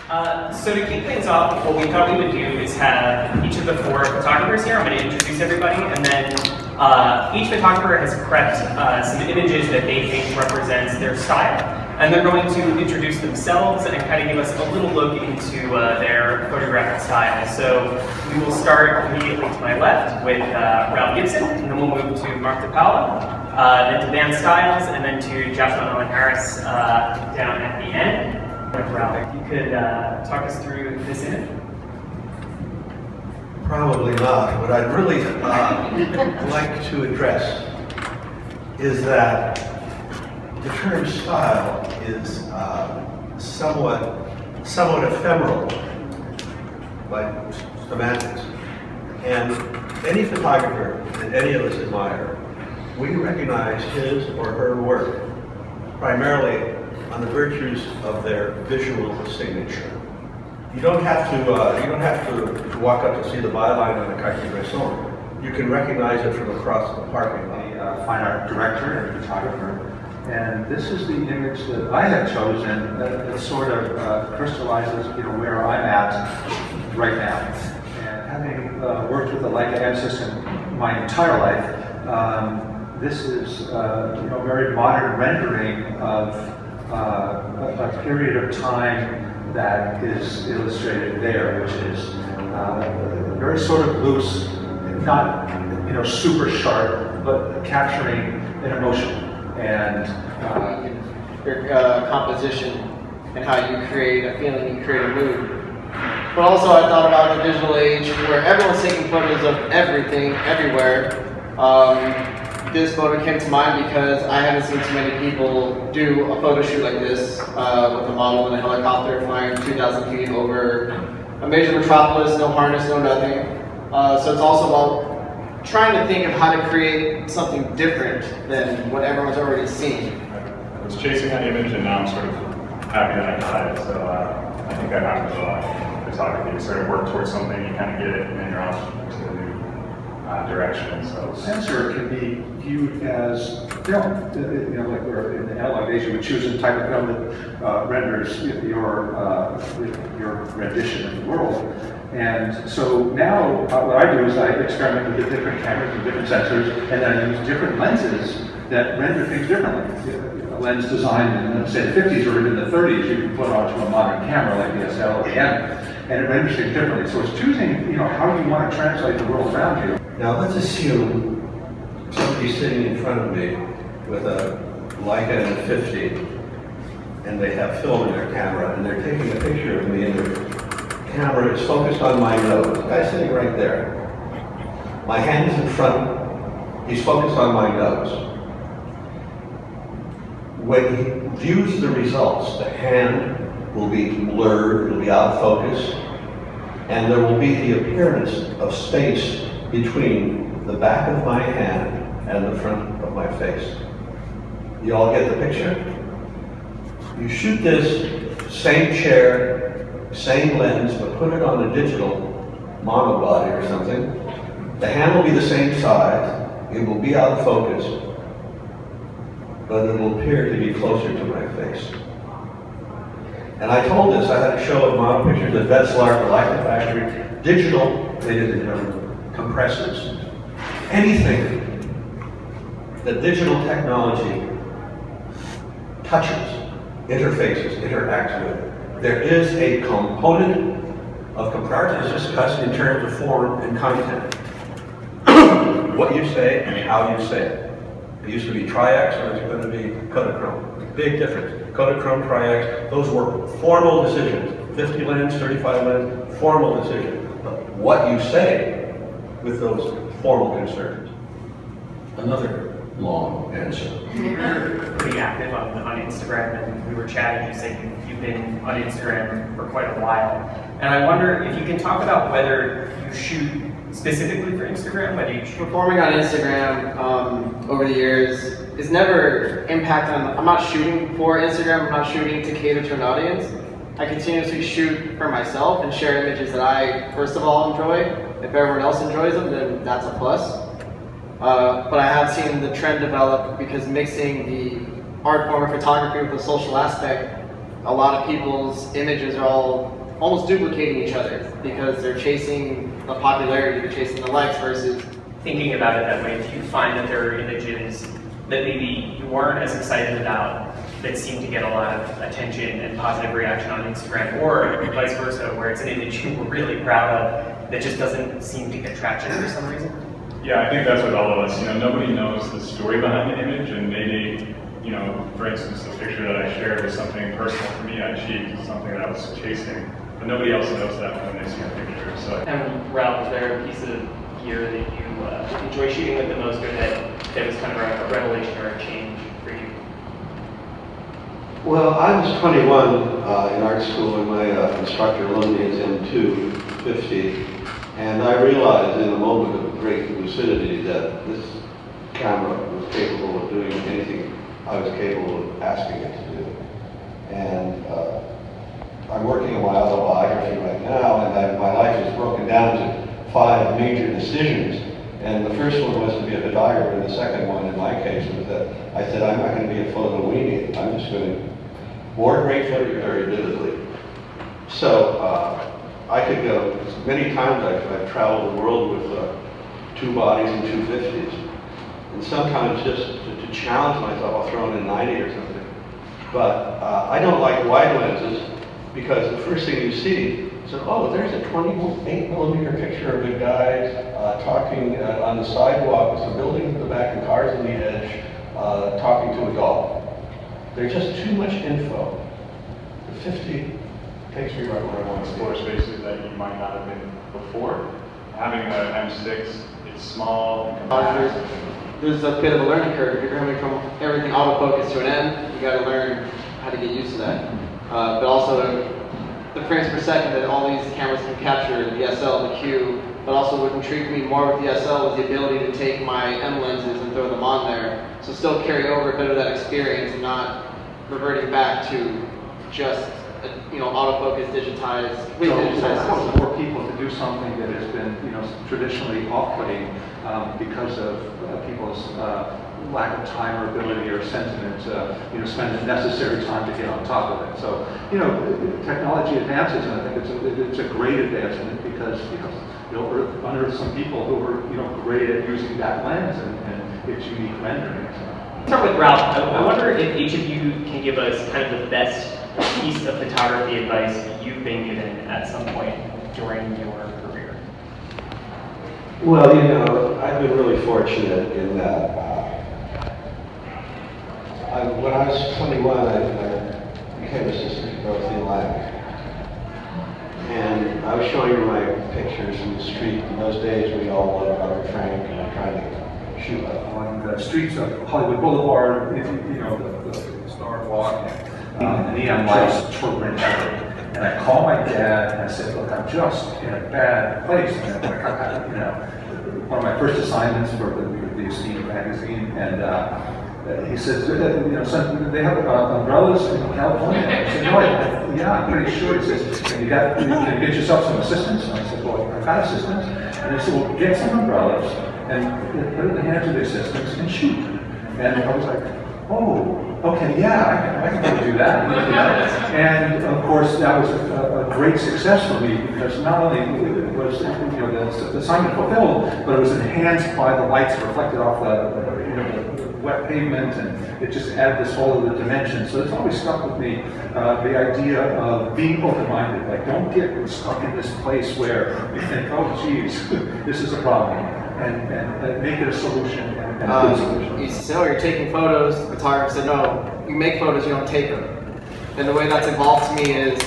So to kick things off, what we thought we would do is have each of the 4 photographers here. I'm going to introduce everybody, and then each photographer has prepped some images that they think represents their style. And they're going to introduce themselves and kind of give us a little look into their photographic style. So we will start immediately to my left with Ralph Gibson, and then we'll move to Mark dePAOLA, then to Dan Stiles, and then to Joshua Owen Harris down at the end. Ralph, you could talk us through this image? Probably not. What I'd really like to address is that the term style is somewhat ephemeral by semantics. And any photographer that any of us admire, we recognize his or her work primarily on the virtues of their visual signature. You don't have to walk up to see the byline on a Cartier-Bresson. You can recognize it from across the parking lot. A fine art director and photographer, and this is the image that I have chosen that sort of crystallizes, where I'm at right now. And having worked with the Leica M system my entire life, this is a very modern rendering of a period of time that is illustrated there, which is very sort of loose, not super sharp, but capturing an emotion and your composition and how you create a feeling, you create a mood. But also I thought about the digital age where everyone's taking photos of everything, everywhere. This photo came to mind because I haven't seen too many people do a photo shoot like this with a model in a helicopter flying 2,000 feet over a major metropolis, no harness, no nothing. So it's also about trying to think of how to create something different than what everyone's already seen. I was chasing that image and now I'm sort of happy that I got it. So I think that happens a lot in photography. You sort of work towards something, you kind of get it, and then you're off to a new direction. So sensor can be viewed as film. Like we're in the analog days, you would choose a type of film that renders your rendition of the world. And so now what I do is I experiment with different cameras and different sensors, and then I use different lenses that render things differently. A lens designed in, say, the 50s or even the 30s, you can put onto a modern camera like the SL or the M, and it renders things differently. So it's choosing, how you want to translate the world around you. Now let's assume somebody's sitting in front of me with a Leica M50, and they have film in their camera, and they're taking a picture of me, and their camera is focused on my nose. The guy's sitting right there. My hand is in front. He's focused on my nose. When he views the results, the hand will be blurred, it will be out of focus, and there will be the appearance of space between the back of my hand and the front of my face. You all get the picture? You shoot this same chair, same lens, but put it on a digital monobody or something. The hand will be the same size, it will be out of focus, but it will appear to be closer to my face. And I told this, I had a show of model pictures at Wetzlar, the Leica factory, digital, they didn't have compressors. Anything that digital technology touches, interfaces, interacts with, there is a component of compression as discussed in terms of form and content. What you say and how you say it. It used to be Tri-X, or is it going to be Kodachrome? Big difference. Kodachrome, Tri-X, those were formal decisions. 50 lens, 35 lens, formal decisions. But what you say with those formal concerns. Another long answer. You're pretty active on Instagram, and we were chatting. You said you've been on Instagram for quite a while. And I wonder if you can talk about whether you shoot specifically for Instagram, whether you shoot. Performing on Instagram over the years is never impact on, I'm not shooting for Instagram, I'm not shooting to cater to an audience. I continuously shoot for myself and share images that I, first of all, enjoy. If everyone else enjoys them, then that's a plus. But I have seen the trend develop because mixing the art form of photography with the social aspect a lot of people's images are all almost duplicating each other because they're chasing the popularity, they're chasing the likes versus Thinking about it that way, do you find that there are images that maybe you weren't as excited about that seem to get a lot of attention and positive reaction on Instagram, or vice versa, where it's an image you were really proud of that just doesn't seem to get traction for some reason? Yeah, I think that's with all of us. Nobody knows the story behind the image, and maybe, for instance, the picture that I shared was something personal for me. I achieved something that I was chasing, but nobody else knows that when they see a picture. So. And Ralph, is there a piece of gear that you enjoy shooting with the most, or that was kind of a revelation or a change for you? Well, I was 21 in art school, and my instructor loaned me his M250, and I realized in a moment of great lucidity that this camera was capable of doing anything I was capable of asking it to do. And I'm working on my autobiography right now, and my life is broken down to 5 major decisions. And the first one was to be a photographer, and the second one, in my case, was that I said, I'm not going to be a photo weenie. I'm just going to board great footage very vividly. So I could go, many times I've traveled the world with 2 bodies and 250s. And sometimes just to challenge myself, I'll throw in a 90 or something. But I don't like wide lenses because the first thing you see is, oh, there's a 28mm picture of a guy talking on the sidewalk with some buildings in the back and cars on the edge, talking to a dog. There's just too much info. The 50 takes me right where I want to be. Explore spaces that you might not have been before. Having an M6, it's small and compact. there's a bit of a learning curve. If you're coming from everything autofocus to an M, you got to learn how to get used to that. But also the frames per second that all these cameras can capture, the SL, the Q, but also what intrigued me more with the SL was the ability to take my M lenses and throw them on there. So still carry over a bit of that experience and not reverting back to just autofocus, digitized, Allows more people to do something that has been, traditionally off-putting because of people's lack of time or ability or sentiment to, spend the necessary time to get on top of it. So, technology advances, and I think it's a great advancement because, you'll unearth some people who are, great at using that lens and its unique rendering. Let's start with Ralph. I wonder if each of you can give us kind of the best piece of photography advice you've been given at some point during your career. Well, I've been really fortunate in that when I was 21, I became assistant to Dorothy Leica. And I was showing her my pictures in the street. In those days, we all loved Robert Frank and trying to shoot On the streets of Hollywood Boulevard, the Star Walk, and neon lights tormented. And I called my dad and I said, look, I'm just in a bad place. And one of my first assignments for the esteemed magazine, and he said, son, they have umbrellas in California. I said, no, yeah, I'm pretty sure. He says, you can get yourself some assistance. And I said, well, I've got assistance. And they said, well, get some umbrellas and put it in the hands of the assistants and shoot. And I was like, oh, okay, yeah, I can probably do that. And of course, that was a great success for me because not only was the assignment fulfilled, but it was enhanced by the lights reflected off the wet pavement, and it just added this whole other dimension. So it's always stuck with me, the idea of being open-minded. Like, don't get stuck in this place where you think, oh, geez, this is a problem, and make it a solution and a good solution. He said, oh, you're taking photos. The photographer said, no, you make photos, you don't take them. And the way that's evolved to me is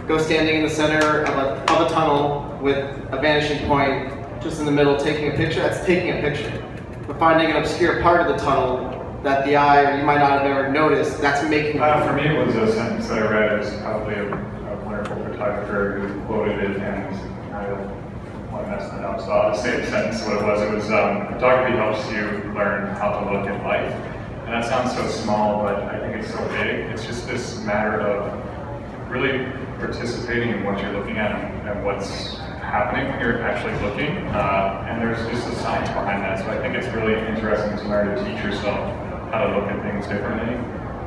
go standing in the center of a tunnel with a vanishing point just in the middle, taking a picture. That's taking a picture. But finding an obscure part of the tunnel that the eye or you might not have ever noticed, that's making For me, it was a sentence that I read. It was probably a wonderful photographer who quoted it, and I don't want to mess that up, so I'll just say the sentence what it was. It was, photography helps you learn how to look at life. And that sounds so small, but I think it's so big. It's just this matter of really participating in what you're looking at and what's happening when you're actually looking. And there's just a science behind that. So I think it's really interesting to learn to teach yourself how to look at things differently.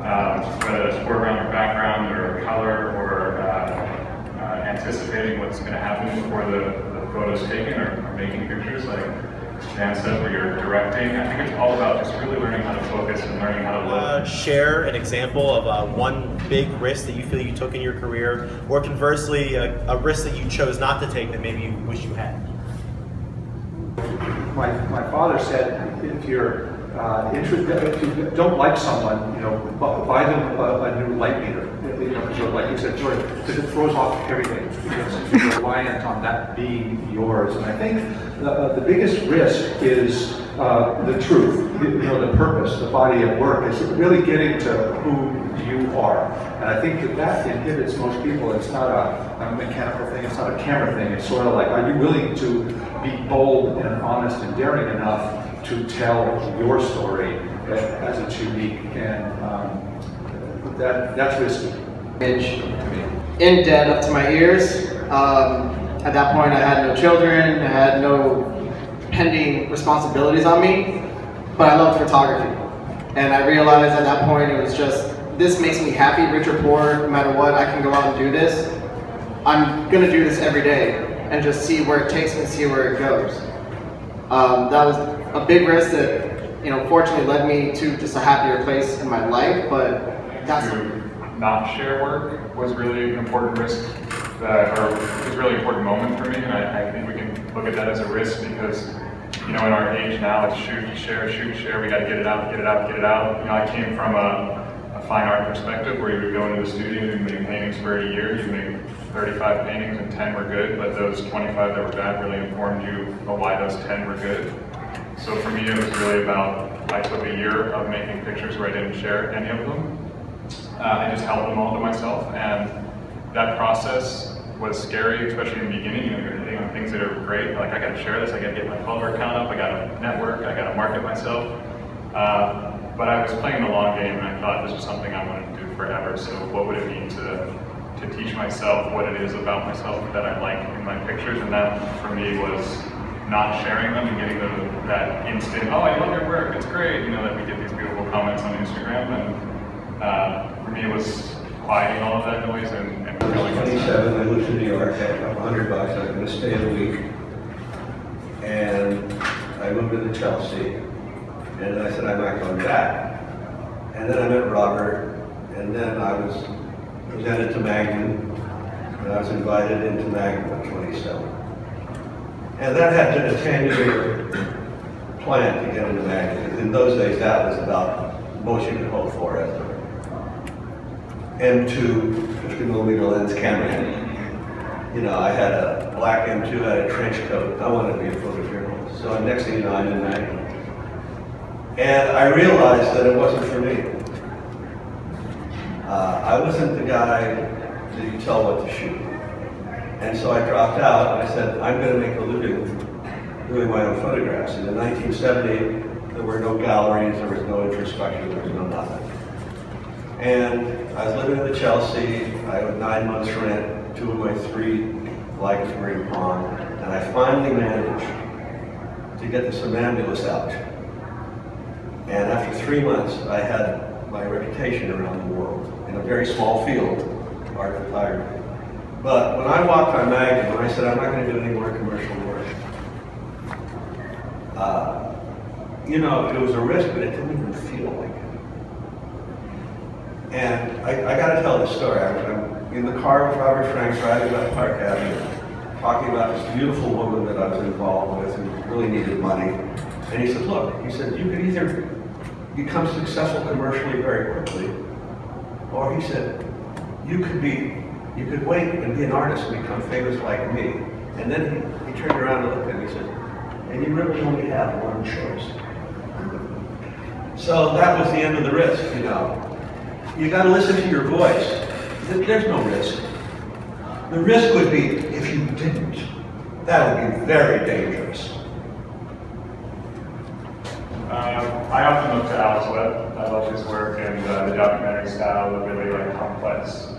whether it's foreground or background or color or anticipating what's going to happen before the photo's taken or making pictures, like Dan said, where you're directing. I think it's all about just really learning how to focus and learning how to look. Share an example of one big risk that you feel you took in your career, or conversely, a risk that you chose not to take that maybe you wish you had. My father said, if you're if you don't like someone, buy them a new light meter. Because like you said, George, because it throws off everything, because you're reliant on that being yours. And I think the biggest risk is the truth, the purpose, the body of work, is really getting to who you are. And I think that inhibits most people. It's not a mechanical thing, it's not a camera thing. It's sort of like, are you willing to be bold and honest and daring enough to tell your story as it's unique, and that's risky. In debt up to my ears. At that point, I had no children, I had no pending responsibilities on me, but I loved photography. And I realized at that point, it was just, this makes me happy, rich or poor, no matter what, I can go out and do this. I'm gonna do this every day and just see where it takes me, see where it goes. That was a big risk that, fortunately led me to just a happier place in my life, but that's... To not share work was really an important risk, or was a really important moment for me, and I think we can look at that as a risk because, in our age now, it's shoot, share, we gotta get it out, get it out, get it out. I came from a fine art perspective where you would go into the studio, you'd make paintings for a year, you'd make 35 paintings and 10 were good, but those 25 that were bad really informed you of why those 10 were good. So for me, it was really about, I took a year of making pictures where I didn't share any of them. I just held them all to myself, and that process was scary, especially in the beginning. You're hitting on things that are great, like I gotta share this, I gotta get my follower count up, I gotta network, I gotta market myself. But I was playing the long game, and I thought this was something I wanted to do forever, so what would it mean to teach myself what it is about myself that I like in my pictures, and that for me was not sharing them and getting that instant, oh, I love your work, it's great, that we get these beautiful comments on Instagram, and for me it was quieting all of that noise and I was 27, I moved to New York, I had $100, I was going to stay a week, and I moved into Chelsea, and I said I'm not going back. And then I met Robert, and then I was presented to Magnum, and I was invited into Magnum at 27. And that had been a 10-year plan to get into Magnum. In those days, that was about most you could hope for as a M2 50mm lens camera. I had a black M2, I had a trench coat. I wanted to be a photojournalist. So next thing you know, I'm in Magnum. And I realized that it wasn't for me. I wasn't the guy that you tell what to shoot. And so I dropped out and I said, I'm going to make a living doing my own photographs. And in 1970, there were no galleries, there was no infrastructure, there was no nothing. And I was living in Chelsea, I had 9 months rent, 2 of my 3 Leicas were in pawn, and I finally managed to get the somnambulist out. And after 3 months, I had my reputation around the world in a very small field, art photography. But when I walked on Magnum, I said, I'm not going to do any more commercial work. It was a risk, but it didn't even feel like it. And I got to tell this story. I'm in the car with Robert Frank driving up Park Avenue, talking about this beautiful woman that I was involved with who really needed money. And he said, look, you could either become successful commercially very quickly, or he said, you could wait and be an artist and become famous like me. And then he turned around and looked at me and he said, and you really only have one choice. So that was the end of the risk, You got to listen to your voice. There's no risk. The risk would be if you didn't. That would be very dangerous. I often look to Alex Webb. I love his work and the documentary style, the really complex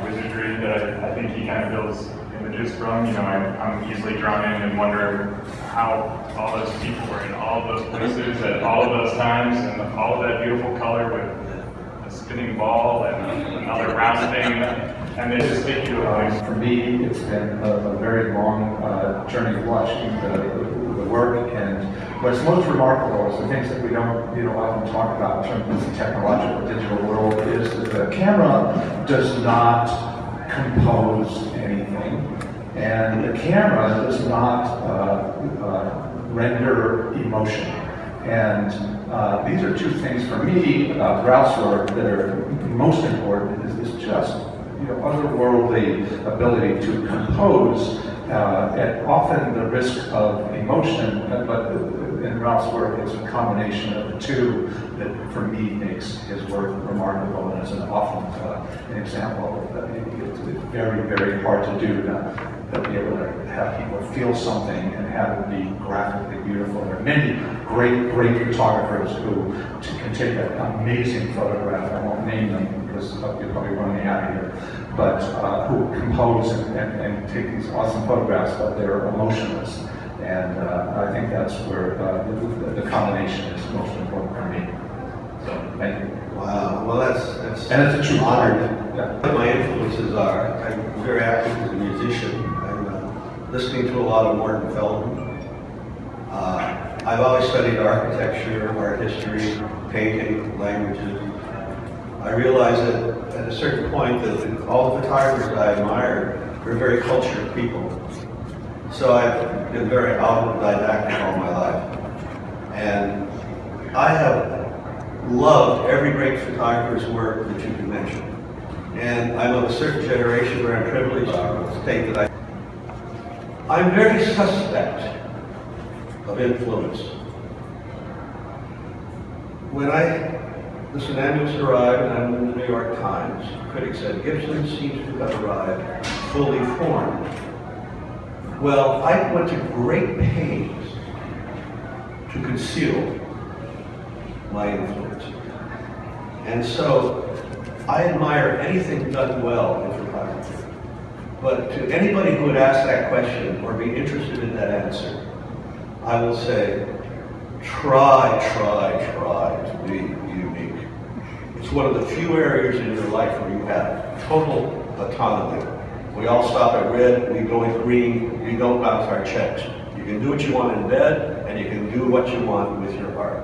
wizardry that I think he kind of builds images from. I'm easily drawn in and wonder how all those people were in all of those places at all of those times and all of that beautiful color with the spinning ball and another round thing, and they just take you to a place. For me, it's been a very long journey watching the work, and what's most remarkable is the things that we don't often talk about in terms of the technological digital world is that the camera does not compose anything, and the camera does not render emotion. And these are two things for me, Ralph's work, that are most important. Is just otherworldly ability to compose at often the risk of emotion, but in Ralph's work it's a combination of the two that for me makes his work remarkable, and it's often an example that it's very, very hard to do, to be able to have people feel something and have it be graphically beautiful. There are many great photographers who can take an amazing photograph. I won't name them because you'll probably run me out of here, but who compose and take these awesome photographs, but they're emotionless. And I think that's where the combination is most important for me. So, thank you. Wow, well that's And it's a true honor. Yeah. What my influences are, I'm very active as a musician. I'm listening to a lot of Morton Feldman. I've always studied architecture, art history, painting, languages. I realized that at a certain point that all the photographers that I admired were very cultured people. So I've been very autodidactic all my life. And I have loved every great photographer's work that you can mention. And I'm of a certain generation where I'm privileged to state that I'm very suspect of influence. When this annulus arrived and I'm in the New York Times, critics said, Gibson seems to have arrived fully formed. Well, I went to great pains to conceal my influence. And so I admire anything done well in photography. But to anybody who would ask that question or be interested in that answer, I will say, try to be unique. It's one of the few areas in your life where you have total autonomy. We all stop at red, we go in green, we don't bounce our checks. You can do what you want in bed, and you can do what you want with your art.